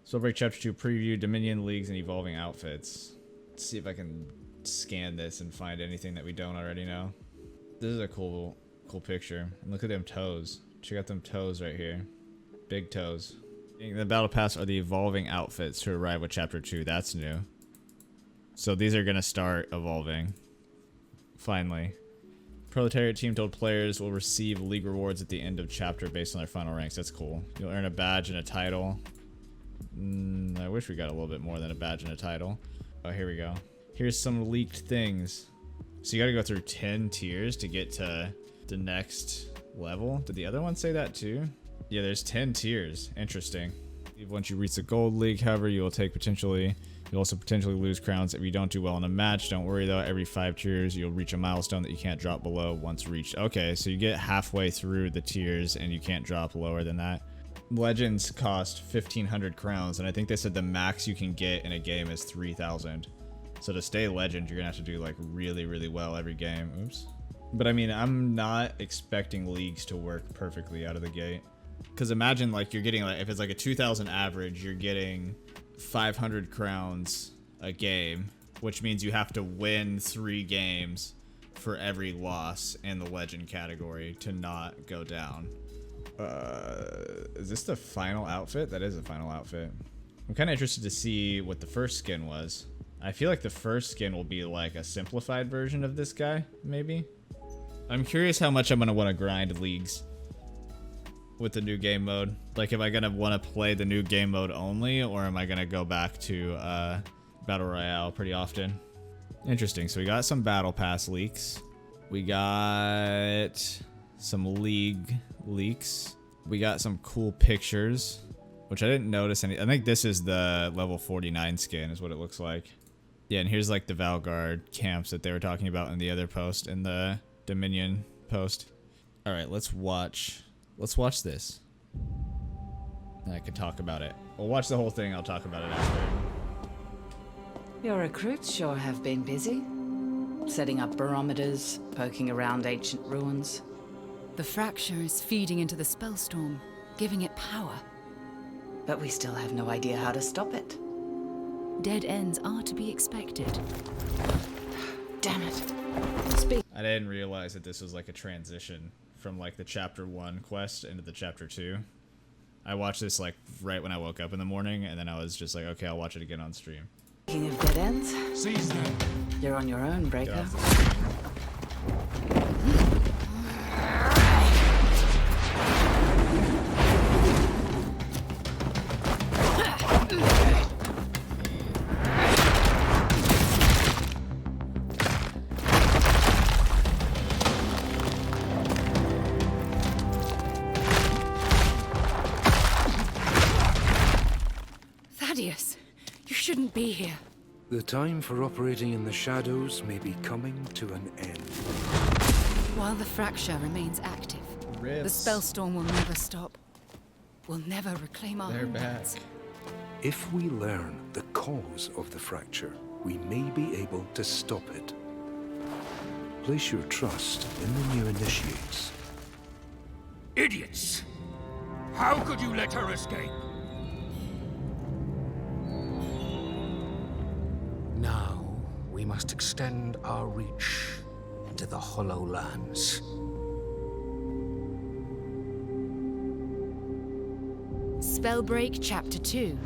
Spellbreak Chapter 2 preview, Dominion Leagues, and Evolving Outfits. Let's see if I can scan this and find anything that we don't already know. This is a cool picture. And look at them toes. Check out them toes right here. Big toes. The Battle Pass are the evolving outfits to arrive with Chapter 2. That's new. So these are going to start evolving. Finally. Proletariat team told players will receive league rewards at the end of chapter based on their final ranks. That's cool. You'll earn a badge and a title. I wish we got a little bit more than a badge and a title. Oh, here we go. Here's some leaked things. So you got to go through 10 tiers to get to the next level. Did the other one say that too? Yeah, there's 10 tiers. Interesting. Once you reach the gold league, however, you'll also potentially lose crowns if you don't do well in a match. Don't worry though, every 5 tiers you'll reach a milestone that you can't drop below once reached. Okay, so you get halfway through the tiers and you can't drop lower than that. Legends cost 1,500 crowns, and I think they said the max you can get in a game is 3,000. So to stay legend, you're gonna have to do like really, really well every game. Oops. But I mean, I'm not expecting leagues to work perfectly out of the gate. Because imagine like you're getting like, if it's like a 2,000 average, you're getting 500 crowns a game, which means you have to win 3 games for every loss in the legend category to not go down. Is this the final outfit? That is the final outfit. I'm kind of interested to see what the first skin was. I feel like the first skin will be like a simplified version of this guy, maybe. I'm curious how much I'm gonna want to grind leagues with the new game mode. Like, am I gonna want to play the new game mode only, or am I gonna go back to Battle Royale pretty often? Interesting. So we got some Battle Pass leaks. We got some league leaks. We got some cool pictures, which I didn't notice any. I think this is the level 49 skin is what it looks like. Yeah, and here's like the Valguard camps that they were talking about in the other post, in the Dominion post. All right, let's watch this. And I can talk about it. We'll watch the whole thing. I'll talk about it after. Your recruits sure have been busy. Setting up barometers, poking around ancient ruins. The fracture is feeding into the spellstorm, giving it power. But we still have no idea how to stop it. Dead ends are to be expected. Damn it. I didn't realize that this was like a transition from like the chapter 1 quest into the chapter 2. I watched this like right when I woke up in the morning, and then I was just like, okay, I'll watch it again on stream. Speaking of dead ends, seize them. You're on your own, Breaker. Thaddeus, you shouldn't be here. The time for operating in the shadows may be coming to an end. While the fracture remains active, the spellstorm will never stop. We'll never reclaim our homelands. If we learn the cause of the fracture, we may be able to stop it. Place your trust in the new initiates. Idiots! How could you let her escape? Now, we must extend our reach into the Hollow Lands. Spellbreak Chapter 2.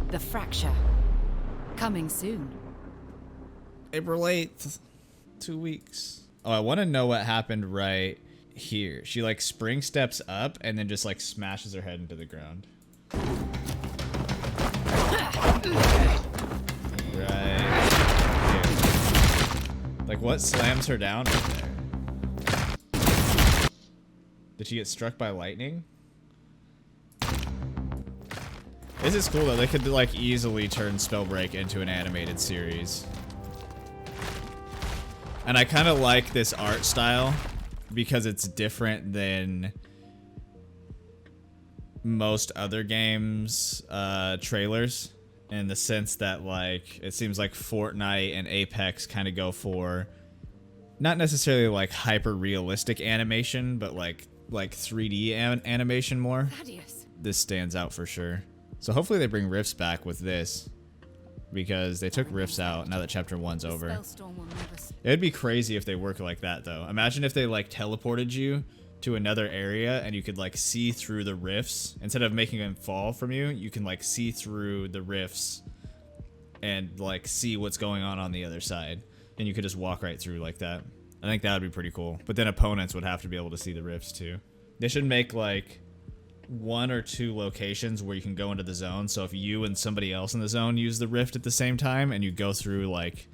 The Fracture. Coming soon. April 8th. 2 weeks. Oh, I want to know what happened right here. She like spring steps up and then just like smashes her head into the ground. Right here. Like, what slams her down right there? Did she get struck by lightning? This is cool though. They could like easily turn Spellbreak into an animated series. And I kind of like this art style because it's different than most other games trailers, in the sense that like it seems like Fortnite and Apex kind of go for not necessarily like hyper realistic animation, but like 3D animation more. Thaddeus. This stands out for sure. So hopefully they bring rifts back with this, because they took rifts out now that chapter 1's over. It'd be crazy if they work like that though. Imagine if they like teleported you to another area and you could like see through the rifts. Instead of making them fall from you, you can like see through the rifts and like see what's going on the other side. And you could just walk right through like that. I think that would be pretty cool. But then opponents would have to be able to see the rifts too. They should make like 1 or 2 locations where you can go into the zone. So if you and somebody else in the zone use the rift at the same time and you go through like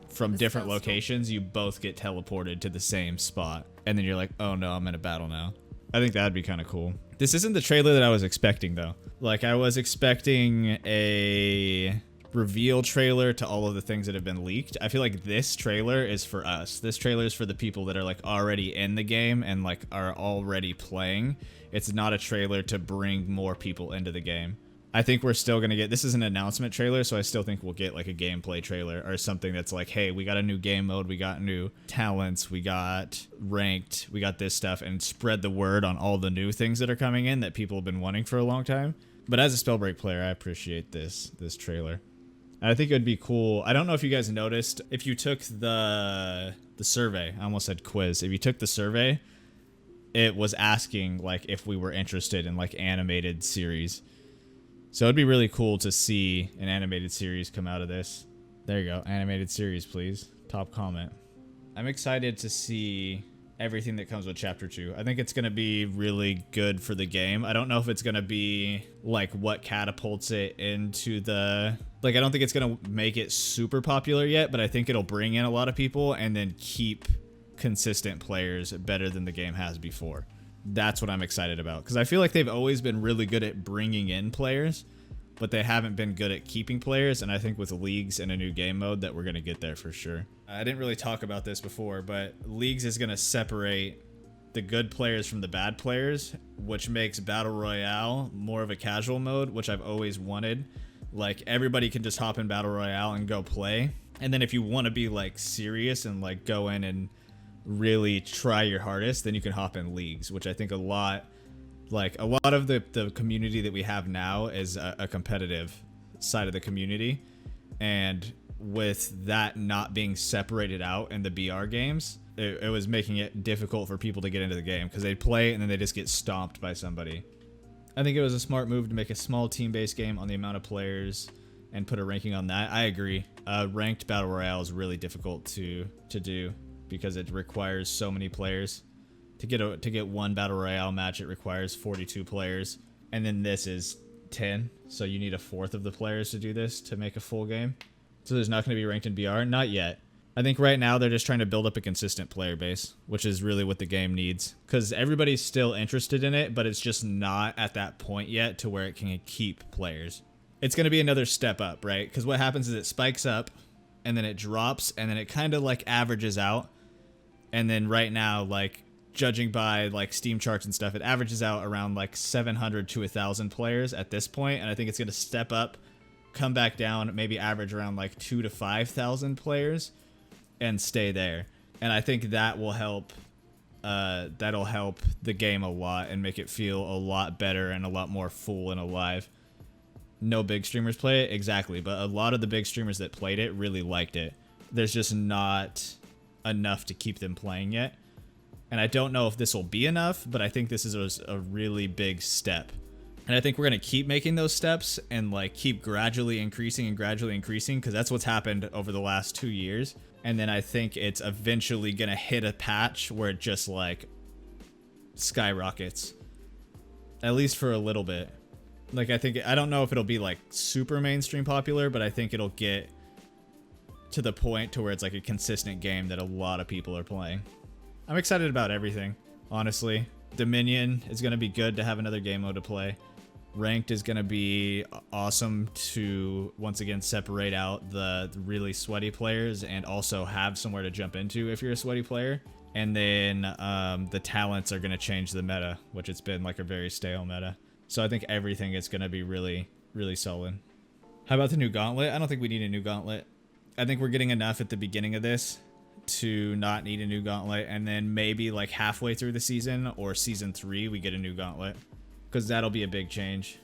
from different locations, you both get teleported to the same spot. And then you're like, oh no, I'm in a battle now. I think that'd be kind of cool. This isn't the trailer that I was expecting though. Like I was expecting a reveal trailer to all of the things that have been leaked. I feel like this trailer is for us. This trailer is for the people that are like already in the game and like are already playing. It's not a trailer to bring more people into the game. I think we're still gonna get, this is an announcement trailer, so I still think we'll get like a gameplay trailer or something that's like, hey, we got a new game mode, we got new talents, we got ranked, we got this stuff, and spread the word on all the new things that are coming in that people have been wanting for a long time. But as a Spellbreak player, I appreciate this trailer. I think it would be cool. I don't know if you guys noticed, if you took the survey, I almost said quiz. If you took the survey, it was asking like if we were interested in like animated series. So it'd be really cool to see an animated series come out of this. There you go. Animated series, please. Top comment. I'm excited to see everything that comes with chapter 2. I think it's going to be really good for the game. I don't know if it's going to be like what catapults it into the, like, I don't think it's going to make it super popular yet, but I think it'll bring in a lot of people and then keep consistent players better than the game has before. That's what I'm excited about, because I feel like they've always been really good at bringing in players, but they haven't been good at keeping players, and I think with leagues and a new game mode that we're going to get there for sure. I didn't really talk about this before, but leagues is going to separate the good players from the bad players, which makes Battle Royale more of a casual mode, which I've always wanted. Like, everybody can just hop in Battle Royale and go play, and then if you want to be like serious and like go in and really try your hardest, then you can hop in leagues, which I think a lot of the community that we have now is a competitive side of the community, and with that not being separated out in the BR games, it was making it difficult for people to get into the game because they play and then they just get stomped by somebody. I think it was a smart move to make a small team-based game on the amount of players and put a ranking on that. I agree. Ranked Battle Royale is really difficult to do, because it requires so many players. To get one Battle Royale match, it requires 42 players, and then this is 10, so you need a fourth of the players to do this to make a full game. So there's not going to be ranked in BR? Not yet. I think right now they're just trying to build up a consistent player base, which is really what the game needs, because everybody's still interested in it, but it's just not at that point yet to where it can keep players. It's going to be another step up, right? Because what happens is it spikes up, and then it drops, and then it kind of like averages out. And then right now, like, judging by like Steam charts and stuff, it averages out around like 700 to 1,000 players at this point, and I think it's going to step up, come back down, maybe average around like 2,000 to 5,000 players, and stay there. And I think that will help. That'll help the game a lot and make it feel a lot better and a lot more full and alive. No big streamers play it, exactly, but a lot of the big streamers that played it really liked it. There's just not enough to keep them playing yet, and I don't know if this will be enough, but I think this is a really big step, and I think we're gonna keep making those steps and like keep gradually increasing, because that's what's happened over the last 2 years. And then I think it's eventually gonna hit a patch where it just like skyrockets, at least for a little bit. Like, I don't know if it'll be like super mainstream popular, but I think it'll get to the point to where it's like a consistent game that a lot of people are playing. I'm excited about everything, honestly. Dominion is going to be good to have another game mode to play. Ranked is going to be awesome to once again separate out the really sweaty players and also have somewhere to jump into if you're a sweaty player. And then the talents are going to change the meta, which it's been like a very stale meta. So I think everything is going to be really, really solid. How about the new gauntlet? I don't think we need a new gauntlet. I think we're getting enough at the beginning of this to not need a new gauntlet, and then maybe like halfway through the season or season 3 we get a new gauntlet, because that'll be a big change.